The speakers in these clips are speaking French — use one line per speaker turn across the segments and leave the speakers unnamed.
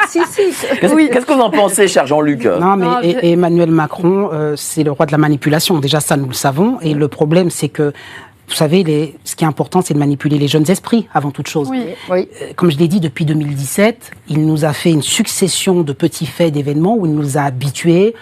Si.
Qu'est-ce que vous en pensez, cher Jean-Luc?
Non, mais Emmanuel Macron, c'est le roi de la manipulation. Déjà, ça, nous le savons. Et le problème, c'est que, vous savez, ce qui est important, c'est de manipuler les jeunes esprits, avant toute chose.
Oui.
Comme je l'ai dit, depuis 2017, il nous a fait une succession de petits faits, d'événements, où il nous a habitués,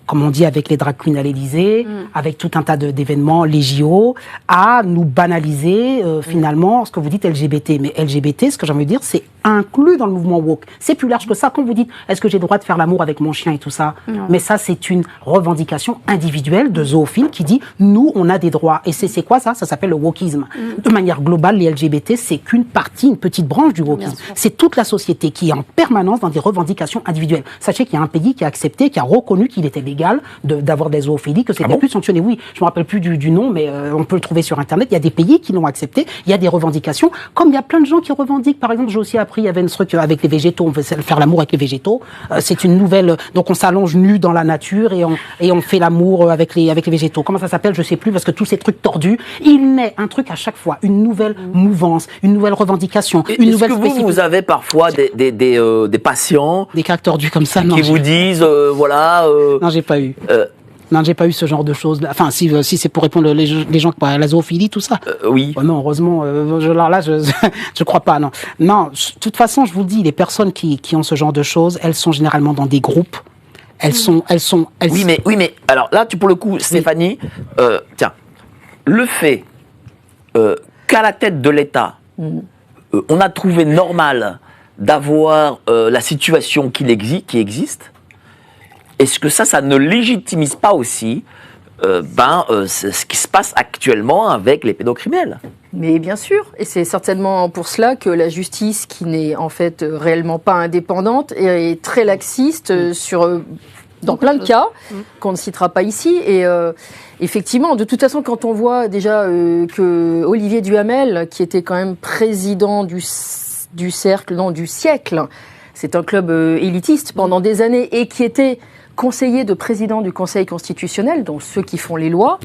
comme on dit avec les drag queens à l'Élysée, avec tout un tas d'événements, les JO, à nous banaliser finalement ce que vous dites LGBT. Mais LGBT, ce que j'ai envie de dire, c'est inclus dans le mouvement woke. C'est plus large que ça. Quand vous dites « est-ce que j'ai le droit de faire l'amour avec mon chien » et tout ça, mais ça, c'est une revendication individuelle de zoophile qui dit « nous, on a des droits ». Et c'est quoi ça? Ça s'appelle le wokisme. De manière globale, les LGBT, c'est qu'une partie, une petite branche du wokisme. C'est toute la société qui est en permanence dans des revendications individuelles. Sachez qu'il y a un pays qui a accepté, qui a reconnu qu'il était légal d'avoir des zoophilies, que c'était plus sanctionné. Oui, je me rappelle plus du nom, mais on peut le trouver sur Internet. Il y a des pays qui l'ont accepté. Il y a des revendications. Comme il y a plein de gens qui revendiquent. Par exemple, j'ai aussi appris, il y avait une truc avec les végétaux. On veut faire l'amour avec les végétaux. C'est une nouvelle. Donc on s'allonge nu dans la nature et on fait l'amour avec les végétaux. Comment ça s'appelle? Je sais plus parce que tous ces trucs tordus. Il naît un truc à chaque fois, une nouvelle mouvance, une nouvelle revendication, une nouvelle spécificité.
Est-ce que vous avez parfois des patients,
des cas tordus comme ça,
qui vous disent voilà.
Non, j'ai pas eu. Non, j'ai pas eu ce genre de choses. Enfin, si c'est pour répondre les gens qui à la zoophilie, tout ça.
Oui.
Non, heureusement, je crois pas. Non, non. De toute façon, je vous le dis, les personnes qui ont ce genre de choses, elles sont généralement dans des groupes.
Oui, mais alors là, pour le coup, Stéphanie, tiens, le fait qu'à la tête de l'État, on a trouvé normal d'avoir la situation qui existe. Est-ce que ça ne légitimise pas aussi ce qui se passe actuellement avec les pédocriminels?
Mais bien sûr, et c'est certainement pour cela que la justice, qui n'est en fait réellement pas indépendante, est très laxiste dans plein de cas, qu'on ne citera pas ici. Et effectivement, de toute façon, quand on voit déjà que Olivier Duhamel, qui était quand même président du siècle, c'est un club élitiste pendant des années, et qui était conseiller de président du Conseil constitutionnel, donc ceux qui font les lois,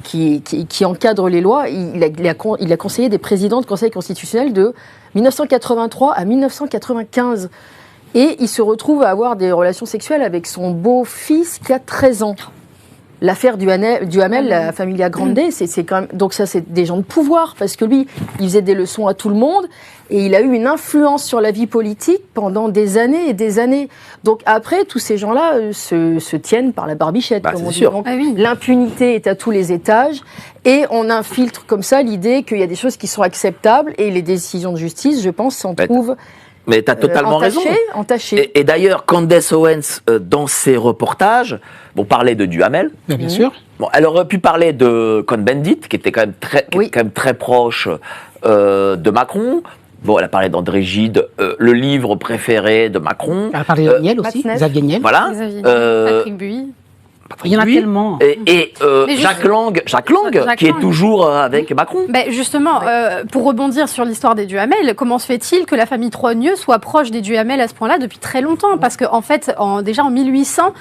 qui encadrent les lois, il a conseillé des présidents de Conseil constitutionnel de 1983 à 1995. Et il se retrouve à avoir des relations sexuelles avec son beau-fils qui a 13 ans. L'affaire Duhamel, la Familia Grande, c'est quand même... Donc ça, c'est des gens de pouvoir, parce que lui, il faisait des leçons à tout le monde, et il a eu une influence sur la vie politique pendant des années et des années. Donc après, tous ces gens-là se tiennent par la barbichette, comme on dit. Donc, l'impunité est à tous les étages, et on infiltre comme ça l'idée qu'il y a des choses qui sont acceptables, et les décisions de justice, je pense, s'en trouvent...
Mais tu as totalement raison.
Entaché.
Et d'ailleurs, Candace Owens, dans ses reportages, parlait de Duhamel.
Bien sûr.
Bon, elle aurait pu parler de Cohn-Bendit, qui était quand même très proche de Macron. Bon, elle a parlé d'André Gide, le livre préféré de Macron.
Elle a parlé de Niel aussi, Xavier Niel.
Voilà.
Patrick Buy.
Il y en a tellement.
Et Jacques Lang, qui est toujours avec Macron.
Justement, pour rebondir sur l'histoire des Duhamel, comment se fait-il que la famille Trogneux soit proche des Duhamel à ce point-là depuis très longtemps? Parce qu'en fait, déjà en 1800...